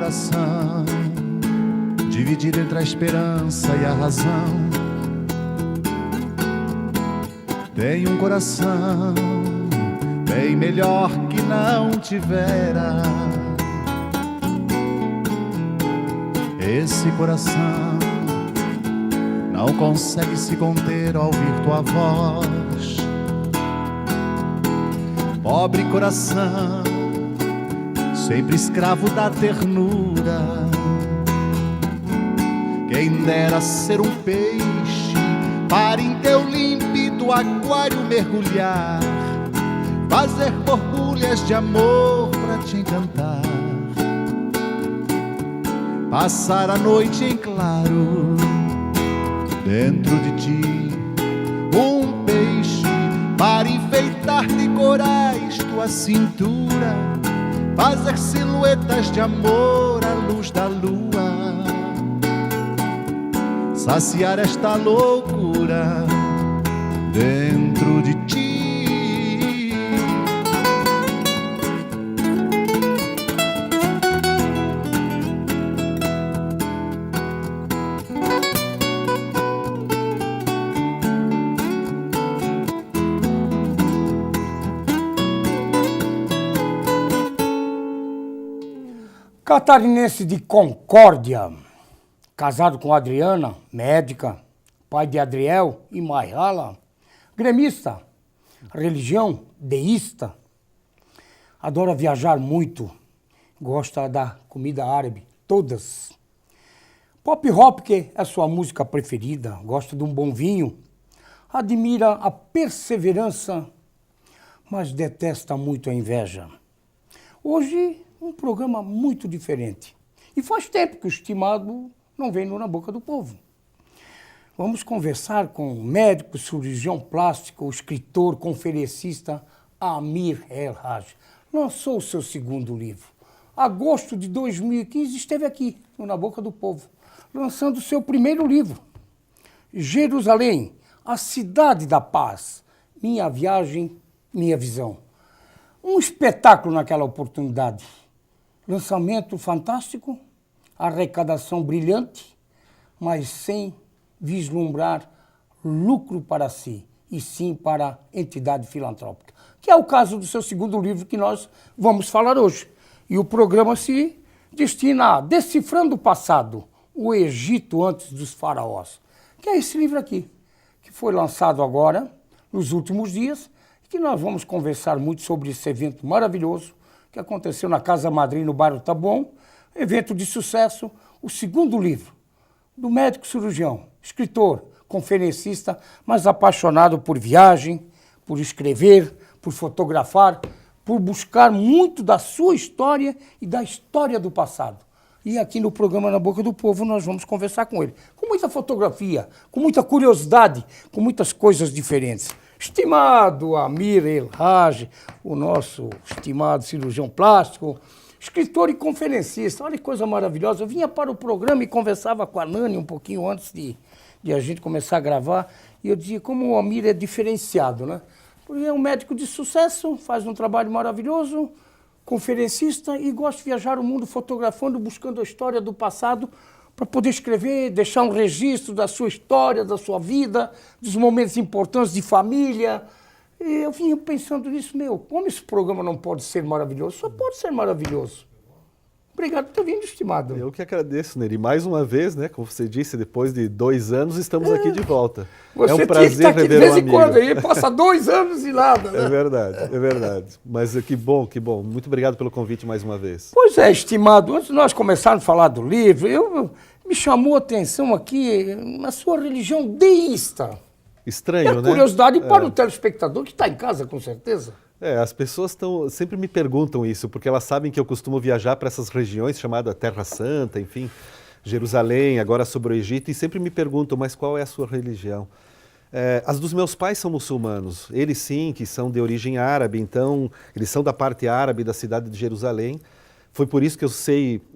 coração dividido entre a esperança e a razão. Tem um coração bem melhor que não tivera. Esse coração não consegue se conter ao ouvir tua voz. Pobre coração, sempre escravo da ternura. Quem dera ser um peixe para em teu límpido aquário mergulhar, fazer borbulhas de amor pra te encantar, passar a noite em claro dentro de ti. Um peixe para enfeitar de corais tua cintura, fazer silhuetas de amor à luz da lua, saciar esta loucura dentro de ti. Catarinense de Concórdia, casado com Adriana, médica, pai de Adriel e Mayhala, gremista, religião deísta, adora viajar muito, gosta da comida árabe, todas. Pop rock é sua música preferida, gosta de um bom vinho, admira a perseverança, mas detesta muito a inveja. Hoje, um programa muito diferente. E faz tempo que o estimado não vem Na Boca do Povo. Vamos conversar com o médico, cirurgião plástico, escritor, conferencista Amir El-Haj. Lançou o seu segundo livro. Agosto de 2015 esteve aqui, Na Boca do Povo, lançando o seu primeiro livro, Jerusalém, a Cidade da Paz, Minha Viagem, Minha Visão. Um espetáculo naquela oportunidade. Lançamento fantástico, arrecadação brilhante, mas sem vislumbrar lucro para si, e sim para a entidade filantrópica, que é o caso do seu segundo livro que nós vamos falar hoje. E o programa se destina a Decifrando o Passado, o Egito antes dos faraós, que é esse livro aqui, que foi lançado agora, nos últimos dias, e que nós vamos conversar muito sobre esse evento maravilhoso que aconteceu na Casa Madrim, no bairro Taboão, evento de sucesso, o segundo livro do médico cirurgião, escritor, conferencista, mas apaixonado por viagem, por escrever, por fotografar, por buscar muito da sua história e da história do passado. E aqui no programa Na Boca do Povo nós vamos conversar com ele, com muita fotografia, com muita curiosidade, com muitas coisas diferentes. Estimado Amir El-Haj, o nosso estimado cirurgião plástico, escritor e conferencista, olha que coisa maravilhosa. Eu vinha para o programa e conversava com a Nani um pouquinho antes de a gente começar a gravar, e eu dizia como o Amir é diferenciado, né? Porque é um médico de sucesso, faz um trabalho maravilhoso, conferencista e gosta de viajar o mundo fotografando, buscando a história do passado, para poder escrever, deixar um registro da sua história, da sua vida, dos momentos importantes de família. E eu vinha pensando nisso, como esse programa não pode ser maravilhoso? Só pode ser maravilhoso. Obrigado por ter vindo, estimado. Eu que agradeço, Neri. Mais uma vez, né, como você disse, depois de 2 anos, estamos aqui de volta. Você é um prazer rever de vez um em amigo. quando, aí passa 2 anos e nada, né? É verdade. Mas que bom, que bom. Muito obrigado pelo convite mais uma vez. Pois é, estimado, antes de nós começarmos a falar do livro, me chamou a atenção aqui a sua religião deísta. Estranho, né? Curiosidade para o telespectador que está em casa, com certeza. As pessoas sempre me perguntam isso, porque elas sabem que eu costumo viajar para essas regiões chamadas Terra Santa, enfim, Jerusalém, agora sobre o Egito, e sempre me perguntam, mas qual é a sua religião? As dos meus pais são muçulmanos, eles sim, que são de origem árabe, então eles são da parte árabe da cidade de Jerusalém. Foi por isso que eu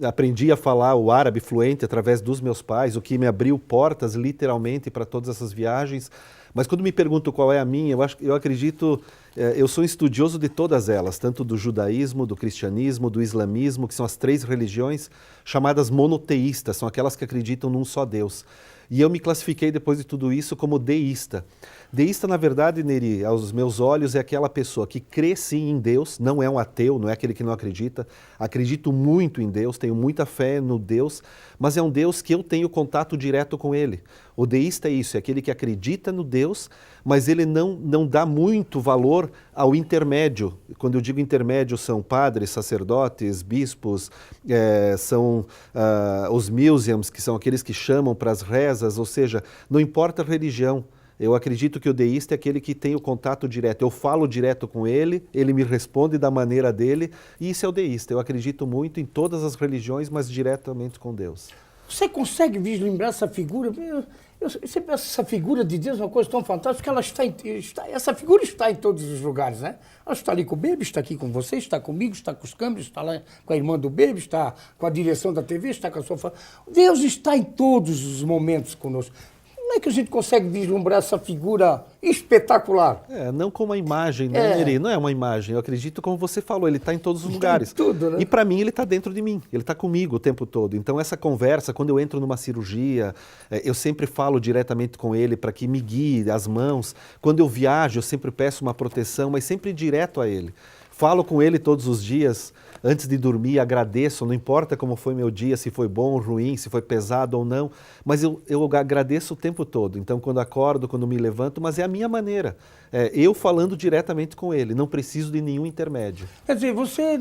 aprendi a falar o árabe fluente através dos meus pais, o que me abriu portas literalmente para todas essas viagens. Mas quando me perguntam qual é a minha, eu acredito, eu sou um estudioso de todas elas, tanto do judaísmo, do cristianismo, do islamismo, que são as 3 religiões chamadas monoteístas, são aquelas que acreditam num só Deus. E eu me classifiquei depois de tudo isso como deísta. Deísta, na verdade, Neri, aos meus olhos, é aquela pessoa que crê sim em Deus, não é um ateu, não é aquele que não acredita. Acredito muito em Deus, tenho muita fé no Deus, mas é um Deus que eu tenho contato direto com Ele. O deísta é isso, é aquele que acredita no Deus, mas ele não dá muito valor ao intermédio. Quando eu digo intermédio, são padres, sacerdotes, bispos, são os muezzins, que são aqueles que chamam para as rezas, ou seja, não importa a religião. Eu acredito que o deísta é aquele que tem o contato direto. Eu falo direto com ele, ele me responde da maneira dele, e isso é o deísta. Eu acredito muito em todas as religiões, mas diretamente com Deus. Você consegue vislumbrar essa figura? Eu sempre penso essa figura de Deus é uma coisa tão fantástica, ela essa figura está em todos os lugares, né? Ela está ali com o Baby, está aqui com você, está comigo, está com os câmbios, está lá com a irmã do Baby, está com a direção da TV, está com a sua família. Deus está em todos os momentos conosco. Como é que a gente consegue vislumbrar essa figura espetacular? Não como uma imagem, né, Neri? Não é uma imagem. Eu acredito, como você falou, ele está em todos os lugares. Tudo, né? E para mim ele está dentro de mim, ele está comigo o tempo todo. Então essa conversa, quando eu entro numa cirurgia, eu sempre falo diretamente com ele para que me guie as mãos. Quando eu viajo, eu sempre peço uma proteção, mas sempre direto a ele. Falo com ele todos os dias, antes de dormir, agradeço, não importa como foi meu dia, se foi bom ou ruim, se foi pesado ou não, mas eu agradeço o tempo todo. Então, quando acordo, quando me levanto, mas é a minha maneira. Eu falando diretamente com ele, não preciso de nenhum intermédio. Quer dizer, você,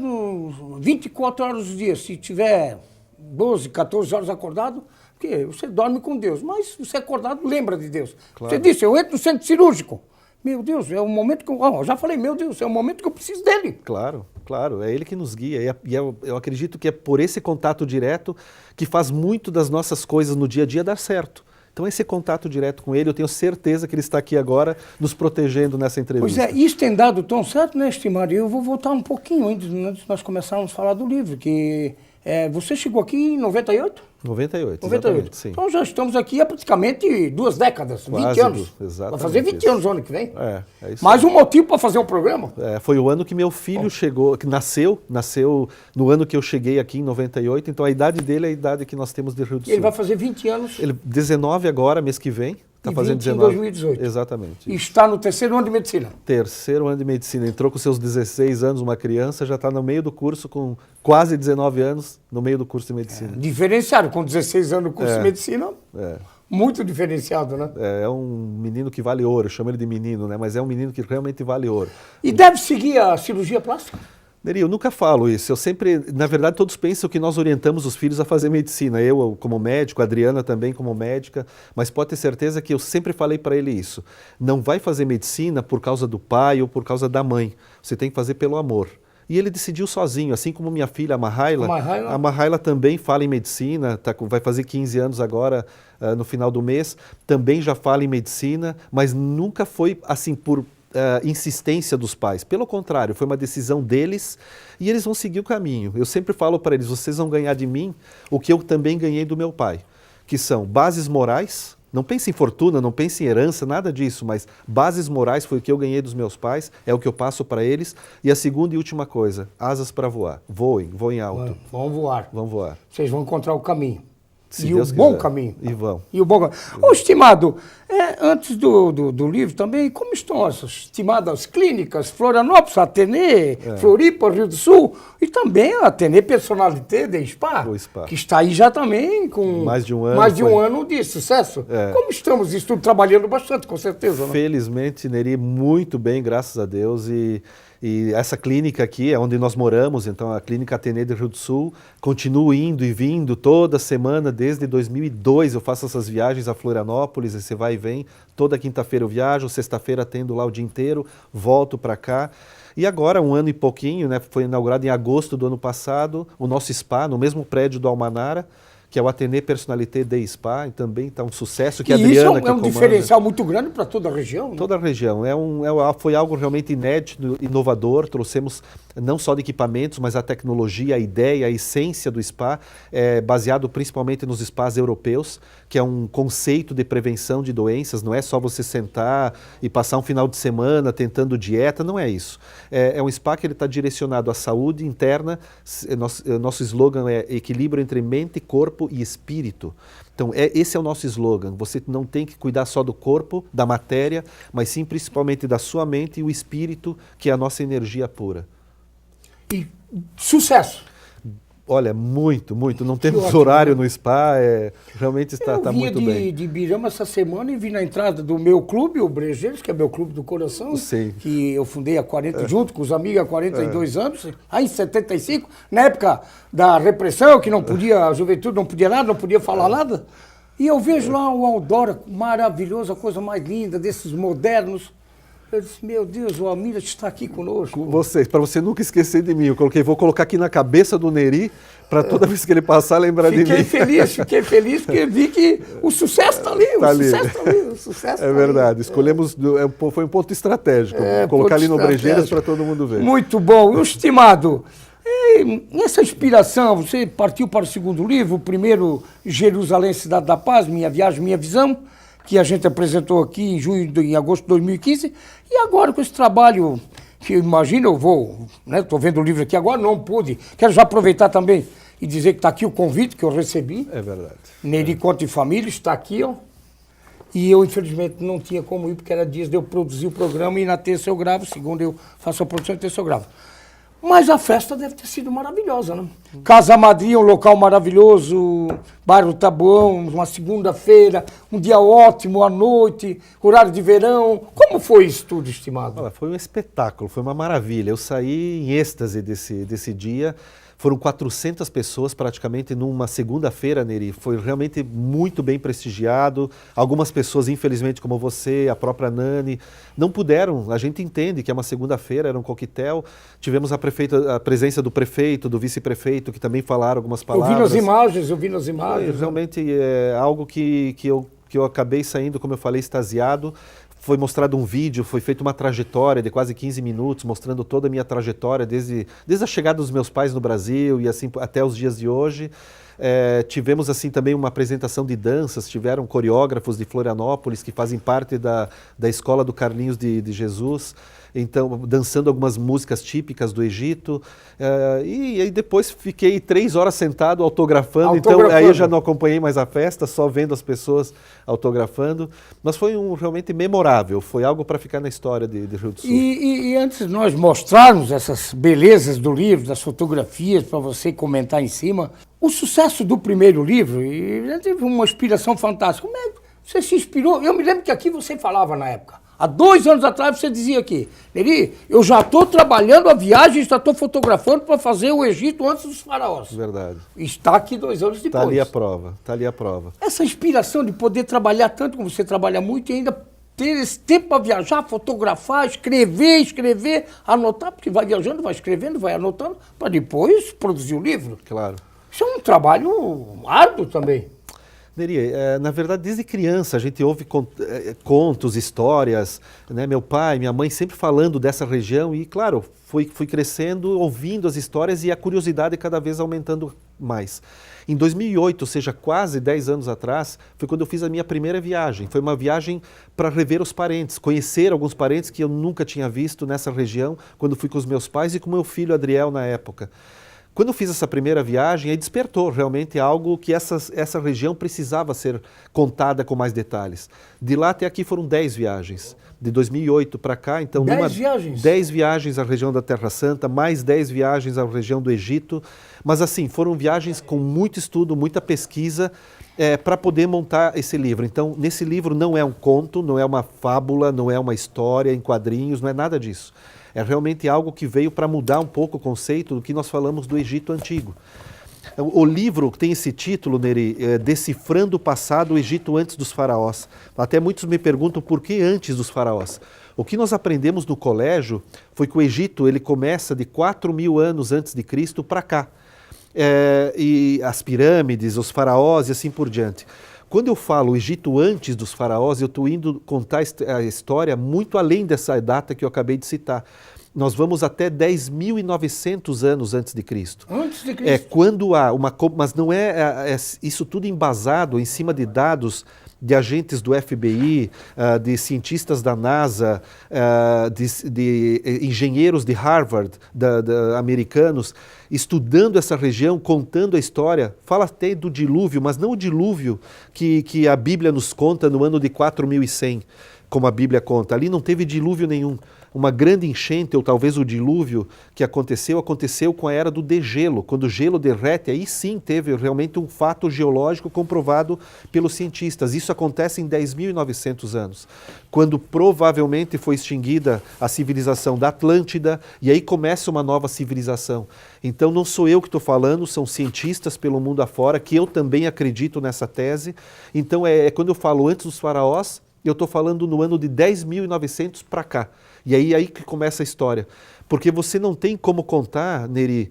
24 horas do dia, se tiver 12, 14 horas acordado, porque você dorme com Deus, mas você acordado lembra de Deus. Claro. Você disse, eu entro no centro cirúrgico. Meu Deus, é o momento que eu já falei, meu Deus, é o momento que eu preciso dele. Claro, claro, é ele que nos guia. E eu acredito que é por esse contato direto que faz muito das nossas coisas no dia a dia dar certo. Então esse contato direto com ele, eu tenho certeza que ele está aqui agora nos protegendo nessa entrevista. Pois é, isso tem dado tão certo, né, estimado? Eu vou voltar um pouquinho antes de nós começarmos a falar do livro, que você chegou aqui em 98? 98, 98. Sim. Então já estamos aqui há praticamente 2 décadas, quase 20 anos. Exatamente. Vai fazer 20 anos o ano que vem. É isso. Mais um motivo para fazer um programa. Foi o ano que meu filho chegou, que nasceu no ano que eu cheguei aqui em 98, então a idade dele é a idade que nós temos de Rio do Sul. Ele vai fazer 20 anos. Ele 19 agora, mês que vem. Está fazendo 19 em 2018. Exatamente. E está no 3º ano de medicina. 3º ano de medicina. Entrou com seus 16 anos, uma criança, já está no meio do curso com quase 19 anos, no meio do curso de medicina. Diferenciado, com 16 anos no curso de medicina. Muito diferenciado, né? É um menino que vale ouro, eu chamo ele de menino, né? Mas é um menino que realmente vale ouro. E deve seguir a cirurgia plástica? Neri, eu nunca falo isso. Eu sempre, na verdade, todos pensam que nós orientamos os filhos a fazer medicina. Eu como médico, a Adriana também como médica, mas pode ter certeza que eu sempre falei para ele isso. Não vai fazer medicina por causa do pai ou por causa da mãe. Você tem que fazer pelo amor. E ele decidiu sozinho, assim como minha filha, a Mahaila também fala em medicina, vai fazer 15 anos agora, no final do mês, também já fala em medicina, mas nunca foi assim por insistência dos pais. Pelo contrário, foi uma decisão deles e eles vão seguir o caminho. Eu sempre falo para eles, vocês vão ganhar de mim o que eu também ganhei do meu pai, que são bases morais. Não pense em fortuna, não pense em herança, nada disso, mas bases morais foi o que eu ganhei dos meus pais, é o que eu passo para eles. E a segunda e última coisa, asas para voar. Voem alto. Vão voar. Vão voar. Vocês vão encontrar o caminho. Se e Deus o bom quiser. caminho. E vão. E o bom caminho. Ô, estimado, antes do livro também, como estão as estimadas clínicas Florianópolis, Atene, Floripa, Rio do Sul, e também a Atene Personalité de Spa, que está aí já também com mais de um ano de sucesso. Como estamos? Estou trabalhando bastante, com certeza. Né? Felizmente, Neri, muito bem, graças a Deus. E essa clínica aqui é onde nós moramos, então a Clínica Atene de Rio do Sul, continuo indo e vindo toda semana, desde 2002 eu faço essas viagens a Florianópolis, e você vai e vem, toda quinta-feira eu viajo, sexta-feira atendo lá o dia inteiro, volto para cá. E agora, 1 ano e pouquinho, né, foi inaugurado em agosto do ano passado, o nosso spa, no mesmo prédio do Almanara, que é o Atene Personalité de Spa, e também está um sucesso que a Adriana isso é um diferencial muito grande para toda a região. Né? Toda a região. Foi algo realmente inédito, inovador. Trouxemos não só de equipamentos, mas a tecnologia, a ideia, a essência do spa, é baseado principalmente nos spas europeus, que é um conceito de prevenção de doenças, não é só você sentar e passar um final de semana tentando dieta, não é isso. É um spa que ele está direcionado à saúde interna, nosso slogan é equilíbrio entre mente, corpo e espírito. Então, esse é o nosso slogan. Você não tem que cuidar só do corpo, da matéria, mas sim principalmente da sua mente e o espírito, que é a nossa energia pura. E sucesso! Olha, muito. Não temos horário no spa, realmente está muito bem. Eu vim de Birama essa semana e vi na entrada do meu clube, o Brejeiros, que é meu clube do coração, Sim. que eu fundei há 40, junto com os amigos há 42 anos, aí em 75, na época da repressão, que não podia, a juventude não podia nada, não podia falar nada. E eu vejo lá o Aldora, maravilhoso, a coisa mais linda, desses modernos. Eu disse, meu Deus, o Almira está aqui conosco. Para você nunca esquecer de mim, vou colocar aqui na cabeça do Neri, para toda vez que ele passar, lembrar de mim. Fiquei feliz porque vi que o sucesso está ali, o sucesso É verdade, escolhemos, foi um ponto estratégico, colocar ali no Brejeiras para todo mundo ver. Muito bom. E, estimado, essa inspiração, você partiu para o segundo livro, o primeiro, Jerusalém, Cidade da Paz, Minha Viagem, Minha Visão, que a gente apresentou aqui em agosto de 2015, e agora com esse trabalho, que eu imagino, eu vou, estou vendo o livro aqui agora, não pude, quero já aproveitar também e dizer que está aqui o convite que eu recebi. É verdade. Neri Conta e Família, está aqui, ó. E eu, infelizmente, não tinha como ir, porque era dias de eu produzir o programa e na terça eu gravo, segunda eu faço a produção e terça eu gravo. Mas a festa deve ter sido maravilhosa, né? Casa Madrinha, um local maravilhoso, bairro Taboão, uma segunda-feira, um dia ótimo, à noite, horário de verão. Como foi isso tudo, estimado? Olha, foi um espetáculo, foi uma maravilha. Eu saí em êxtase desse dia. Foram 400 pessoas praticamente numa segunda-feira, Neri. Foi realmente muito bem prestigiado. Algumas pessoas, infelizmente, como você, a própria Nani, não puderam. A gente entende que é uma segunda-feira, era um coquetel. Tivemos a presença do prefeito, do vice-prefeito, que também falaram algumas palavras. Eu vi nas imagens. Realmente é algo que eu acabei saindo, como eu falei, extasiado. Foi mostrado um vídeo, foi feita uma trajetória de quase 15 minutos, mostrando toda a minha trajetória, desde a chegada dos meus pais no Brasil e assim até os dias de hoje. Tivemos assim também uma apresentação de danças, tiveram coreógrafos de Florianópolis que fazem parte da escola do Carlinhos de Jesus, então dançando algumas músicas típicas do Egito, e aí depois fiquei 3 horas sentado autografando, então aí eu já não acompanhei mais a festa, só vendo as pessoas autografando, mas foi realmente memorável, foi algo para ficar na história de Rio do Sul. E antes de nós mostrarmos essas belezas do livro, das fotografias, para você comentar em cima, o sucesso do primeiro livro, e teve uma inspiração fantástica. Como é que você se inspirou? Eu me lembro que aqui você falava na época. Há 2 anos atrás você dizia aqui, Neri, eu já estou trabalhando a viagem, já estou fotografando para fazer o Egito antes dos faraós. Verdade. Está aqui 2 anos depois. Está ali a prova. Essa inspiração de poder trabalhar tanto como você trabalha muito e ainda ter esse tempo para viajar, fotografar, escrever, anotar, porque vai viajando, vai escrevendo, vai anotando, para depois produzir o livro. Claro. Isso é um trabalho árduo também. Neri, na verdade, desde criança a gente ouve contos, histórias, né? Meu pai, minha mãe sempre falando dessa região e, claro, fui crescendo, ouvindo as histórias e a curiosidade cada vez aumentando mais. Em 2008, ou seja, quase 10 anos atrás, foi quando eu fiz a minha primeira viagem. Foi uma viagem para rever os parentes, conhecer alguns parentes que eu nunca tinha visto nessa região, quando fui com os meus pais e com meu filho Adriel na época. Quando eu fiz essa primeira viagem, aí despertou realmente algo que essa região precisava ser contada com mais detalhes. De lá até aqui foram 10 viagens. De 2008 para cá, então... 10 viagens? 10 viagens à região da Terra Santa, mais 10 viagens à região do Egito. Mas assim, foram viagens com muito estudo, muita pesquisa, para poder montar esse livro. Então, nesse livro não é um conto, não é uma fábula, não é uma história em quadrinhos, não é nada disso. É realmente algo que veio para mudar um pouco o conceito do que nós falamos do Egito Antigo. O livro tem esse título, Neri, Decifrando o Passado, o Egito antes dos faraós. Até muitos me perguntam por que antes dos faraós. O que nós aprendemos no colégio foi que o Egito ele começa de 4.000 anos antes de Cristo para cá. E as pirâmides, os faraós e assim por diante. Quando eu falo Egito antes dos faraós, eu estou indo contar a história muito além dessa data que eu acabei de citar. nós vamos até 10.900 anos antes de Cristo. Antes de Cristo. É quando há uma... Mas não é isso tudo embasado em cima de dados de agentes do FBI, de cientistas da NASA, de engenheiros de Harvard, americanos, estudando essa região, contando a história. Fala até do dilúvio, mas não o dilúvio que a Bíblia nos conta no ano de 4100, como a Bíblia conta. Ali não teve dilúvio nenhum. Uma grande enchente, ou talvez o dilúvio que aconteceu com a era do degelo. Quando o gelo derrete, aí sim teve realmente um fato geológico comprovado pelos cientistas. Isso acontece em 10.900 anos, quando provavelmente foi extinguida a civilização da Atlântida, e aí começa uma nova civilização. Então não sou eu que estou falando, são cientistas pelo mundo afora, que eu também acredito nessa tese. Então quando eu falo antes dos faraós, eu estou falando no ano de 10.900 para cá. E aí que começa a história. Porque você não tem como contar, Neri,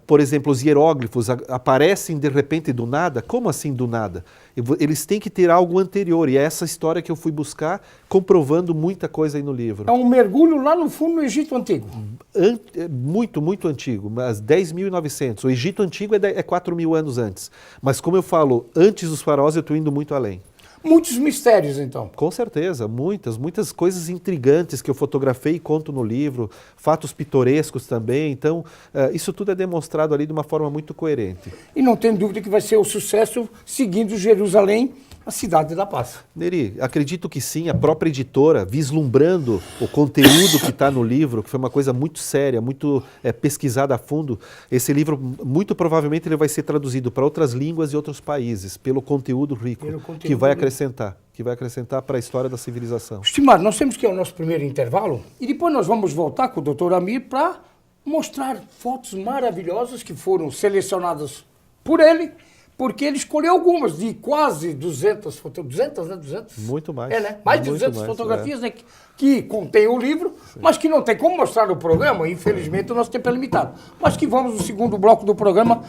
por exemplo, os hieróglifos aparecem de repente do nada. Como assim do nada? Eles têm que ter algo anterior. E é essa história que eu fui buscar, comprovando muita coisa aí no livro. É um mergulho lá no fundo do Egito Antigo. Muito, muito antigo, mas 10.900. O Egito Antigo é 4.000 anos antes. Mas como eu falo, antes dos faraós eu estou indo muito além. Muitos mistérios, então. Com certeza, muitas coisas intrigantes que eu fotografei e conto no livro, fatos pitorescos também. Então, isso tudo é demonstrado ali de uma forma muito coerente. E não tem dúvida que vai ser o sucesso seguindo Jerusalém, a cidade da paz. Neri, acredito que sim, a própria editora, vislumbrando o conteúdo que está no livro, que foi uma coisa muito séria, muito pesquisada a fundo, esse livro, muito provavelmente, ele vai ser traduzido para outras línguas e outros países, pelo conteúdo rico, que vai acrescentar para a história da civilização. Estimado, nós temos que ir ao nosso primeiro intervalo, e depois nós vamos voltar com o Dr. Amir para mostrar fotos maravilhosas que foram selecionadas por ele, porque ele escolheu algumas de quase 200 fotografias. 200, né? 200? Muito mais. Né? Mais de 200 fotografias, né? Que contém o livro, sim, mas que não tem como mostrar no programa, infelizmente o nosso tempo é limitado. Mas que vamos, no segundo bloco do programa,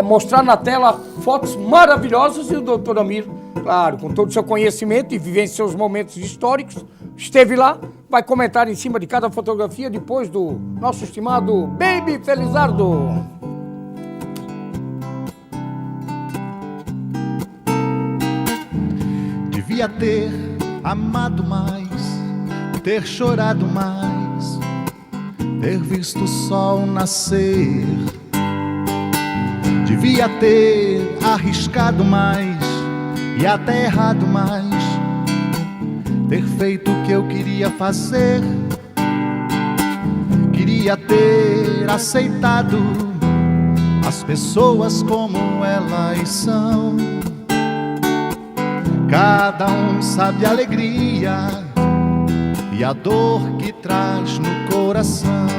mostrar na tela fotos maravilhosas, e o Dr. Amir, claro, com todo o seu conhecimento e vivendo seus momentos históricos, esteve lá, vai comentar em cima de cada fotografia depois do nosso estimado Baby Felizardo. Devia ter amado mais, ter chorado mais, ter visto o sol nascer. Devia ter arriscado mais e até errado mais, ter feito o que eu queria fazer. Queria ter aceitado as pessoas como elas são. Cada um sabe a alegria e a dor que traz no coração.